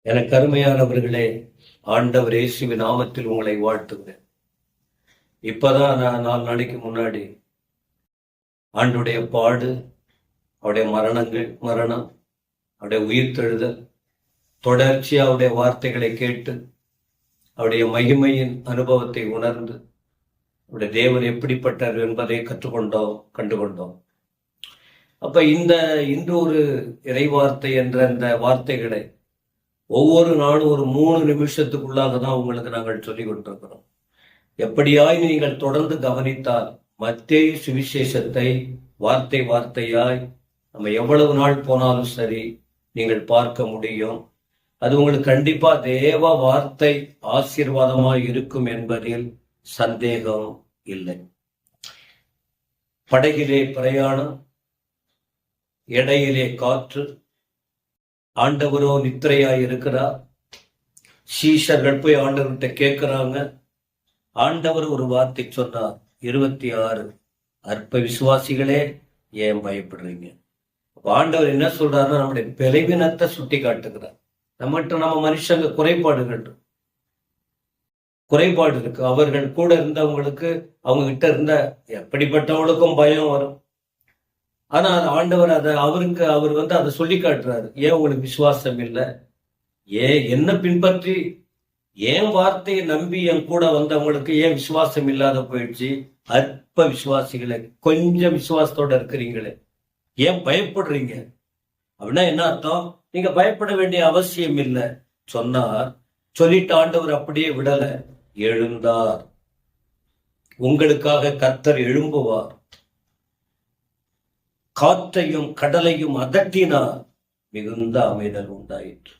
எனக்கு அருமையானவர்களே, ஆண்டவர் இயேசுவின் நாமத்தில் உங்களை வாழ்த்துகிறேன். இப்பதான் நான் 4 நாளைக்கு முன்னாடி ஆண்டுடைய பாடு, அவருடைய மரணம், அவருடைய உயிர்த்தெழுதல், தொடர்ச்சியா அவருடைய வார்த்தைகளை கேட்டு, அவருடைய மகிமையின் அனுபவத்தை உணர்ந்து, அவருடைய தேவன் எப்படிப்பட்டார் என்பதை கண்டுகொண்டோம். அப்ப இன்று ஒரு இறைவார்த்தை என்ற இந்த வார்த்தைகளை ஒவ்வொரு நாளும் ஒரு 3 நிமிஷத்துக்குள்ளாக தான் உங்களுக்கு நாங்கள் சொல்லிக் கொண்டிருக்கிறோம். எப்படியாய் நீங்கள் தொடர்ந்து கவனித்தால் மத்தேயு சுவிசேஷத்தை வார்த்தையாய் நம்ம எவ்வளவு நாள் போனாலும் சரி நீங்கள் பார்க்க முடியும். அது உங்களுக்கு கண்டிப்பா தேவ வார்த்தை ஆசீர்வாதமாய் இருக்கும் என்பதில் சந்தேகம் இல்லை. படகிலே பிரயாணம், இடையிலே காற்று, ஆண்டவரோ நித்திரையாய் இருக்கிறார். சீஷர்கள் போய் ஆண்டவர்கிட்ட கேட்கிறாங்க. ஆண்டவர் ஒரு வார்த்தை சொன்னார், 26, அற்ப விசுவாசிகளே ஏன் பயப்படுறீங்க? ஆண்டவர் என்ன சொல்றாருன்னா நம்முடைய பலவீனத்தை சுட்டி காட்டுகிறார். நம்ம மனுஷங்க குறைபாடு இருக்கு. அவர்கள் கூட இருந்தவங்களுக்கு, அவங்க கிட்ட இருந்த எப்படிப்பட்டவங்களுக்கும் பயம் வரும். ஆனா ஆண்டவர் அவர் அதை சொல்லி காட்டுறாரு. ஏன் உங்களுக்கு விசுவாசம் இல்லை? என்ன பின்பற்றி ஏன் வார்த்தையை நம்பி என் கூட வந்தவங்களுக்கு ஏன் விசுவாசம் இல்லாத போயிடுச்சு? அற்ப விசுவாசிகளை, கொஞ்சம் விசுவாசத்தோட இருக்கிறீங்களே, ஏன் பயப்படுறீங்க? அப்படின்னா என்ன அர்த்தம்? நீங்க பயப்பட வேண்டிய அவசியம் இல்லை சொன்னார். சொல்லிட்டு ஆண்டவர் அப்படியே விடல, எழுந்தார். உங்களுக்காக கர்த்தர் எழும்புவார். காற்றையும் கடலையும் அதட்டினார், மிகுந்த அமைதல் உண்டாயிற்று.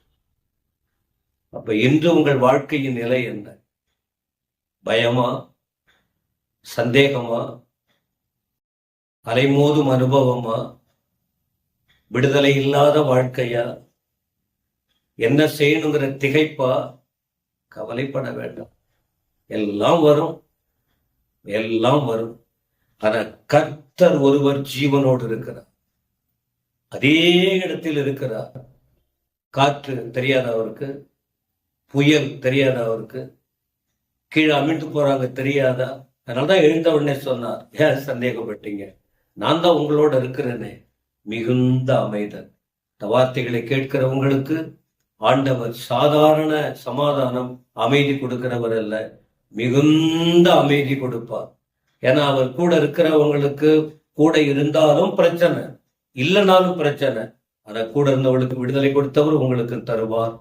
அப்ப இன்று உங்கள் வாழ்க்கையின் நிலை என்ன? பயமா? சந்தேகமா? அலைமோதும் அனுபவமா? விடுதலை இல்லாத வாழ்க்கையா? என்ன செய்யணுங்கிற திகைப்பா? கவலைப்பட வேண்டாம், எல்லாம் வரும். ஆனா கர்த்தர் ஒருவர் ஜீவனோடு இருக்கிறார், அதே இடத்தில் இருக்கிறார். காற்று தெரியாத அவருக்கு, புயல் தெரியாத அவருக்கு, கீழே அமிழ்ந்து போறாங்க தெரியாதா? அதனாலதான் எழுந்த உடனே சொன்னார், ஏன் சந்தேகப்பட்டீங்க? நான் தான் உங்களோட இருக்கிறேனே, மிகுந்த அமைதல். இந்த வார்த்தைகளை கேட்கிறவங்களுக்கு ஆண்டவர் சாதாரண சமாதானம், அமைதி கொடுக்கிறவர் அல்ல, மிகுந்த அமைதி கொடுப்பார். ஏன்னா அவர் கூட இருக்கிறவங்களுக்கு, கூட இருந்தாலும் பிரச்சனை, இல்லைனாலும் பிரச்சனை, ஆனா கூட இருந்தவர்களுக்கு விடுதலை கொடுத்தவர் உங்களுக்கு தருவார்.